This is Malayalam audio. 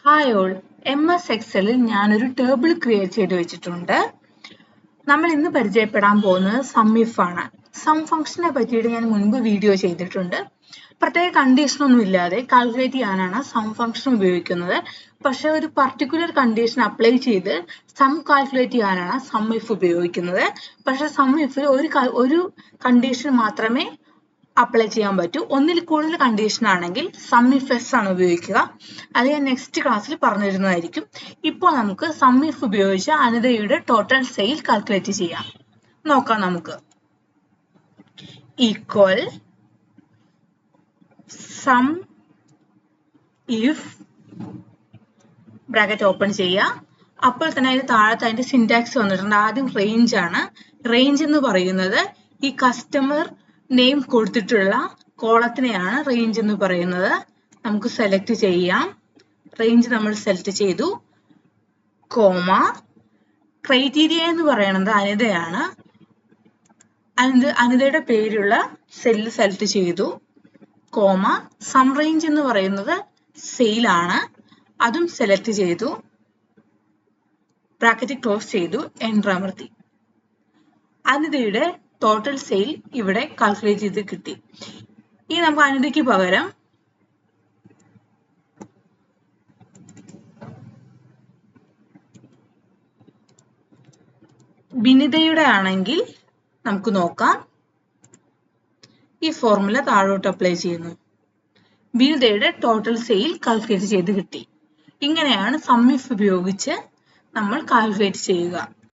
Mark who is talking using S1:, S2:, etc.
S1: ഹായ് ഓൾ, MS എക്സലിൽ ഞാനൊരു ടേബിൾ ക്രിയേറ്റ് ചെയ്ത് വെച്ചിട്ടുണ്ട്. നമ്മൾ ഇന്ന് പരിചയപ്പെടാൻ പോകുന്നത് SUMIF ആണ്. സം ഫംഗ്ഷനെ പറ്റിയിട്ട് ഞാൻ മുൻപ് വീഡിയോ ചെയ്തിട്ടുണ്ട്. പ്രത്യേക കണ്ടീഷനൊന്നും ഇല്ലാതെ കാൽക്കുലേറ്റ് ചെയ്യാനാണ് സം ഫംഗ്ഷൻ ഉപയോഗിക്കുന്നത്. പക്ഷെ ഒരു പർട്ടിക്കുലർ കണ്ടീഷൻ അപ്ലൈ ചെയ്ത് സം കാൽക്കുലേറ്റ് ചെയ്യാനാണ് SUMIF ഉപയോഗിക്കുന്നത്. പക്ഷെ SUMIFൽ ഒരു കണ്ടീഷൻ മാത്രമേ അപ്ലൈ ചെയ്യാൻ പറ്റൂ. ഒന്നിൽ കൂടുതൽ കണ്ടീഷൻ ആണെങ്കിൽ SUMIF ആണ് ഉപയോഗിക്കുക. അത് ഞാൻ നെക്സ്റ്റ് ക്ലാസ്സിൽ പറഞ്ഞു തരുന്നതായിരിക്കും. ഇപ്പോൾ നമുക്ക് SUMIF ഉപയോഗിച്ച് അനിതയുടെ ടോട്ടൽ സെയിൽ കാൽക്കുലേറ്റ് ചെയ്യാം. നോക്കാം നമുക്ക്. ഈക്വൽ SUMIF ബ്രാക്കറ്റ് ഓപ്പൺ ചെയ്യുക. അപ്പോൾ തന്നെ അതിന് താഴത്ത് അതിന്റെ സിന്റാക്സ് വന്നിട്ടുണ്ട്. ആദ്യം റേഞ്ച് ആണ്. റേഞ്ച് എന്ന് പറയുന്നത് ഈ കസ്റ്റമർ നെയിം കൊടുത്തിട്ടുള്ള കോളത്തിനെയാണ് റേഞ്ച് എന്ന് പറയുന്നത്. നമുക്ക് സെലക്ട് ചെയ്യാം. റേഞ്ച് നമ്മൾ സെലക്ട് ചെയ്തു. കോമ ക്രൈറ്റീരിയ എന്ന് പറയുന്നത് അനിതയാണ്. അനിതയുടെ പേരുള്ള സെല്ല് സെലക്ട് ചെയ്തു. കോമ സം റേഞ്ച് എന്ന് പറയുന്നത് സെയിൽ ആണ്. അതും സെലക്ട് ചെയ്തു. ബ്രാക്കറ്റ് ക്ലോസ് ചെയ്തു. എൻ്റർ അമർത്തി. അനിതയുടെ ടോട്ടൽ സെയിൽ ഇവിടെ കാൽക്കുലേറ്റ് ചെയ്ത് കിട്ടി. ഇനി നമുക്ക് അനിതയ്ക്ക് പകരം ബിനിതയുടെ ആണെങ്കിൽ നമുക്ക് നോക്കാം. ഈ ഫോർമുല താഴോട്ട് അപ്ലൈ ചെയ്യുന്നു. ബിനിതയുടെ ടോട്ടൽ സെയിൽ കാൽക്കുലേറ്റ് ചെയ്ത് കിട്ടി. ഇങ്ങനെയാണ് SUMIF ഉപയോഗിച്ച് നമ്മൾ കാൽക്കുലേറ്റ് ചെയ്യുക.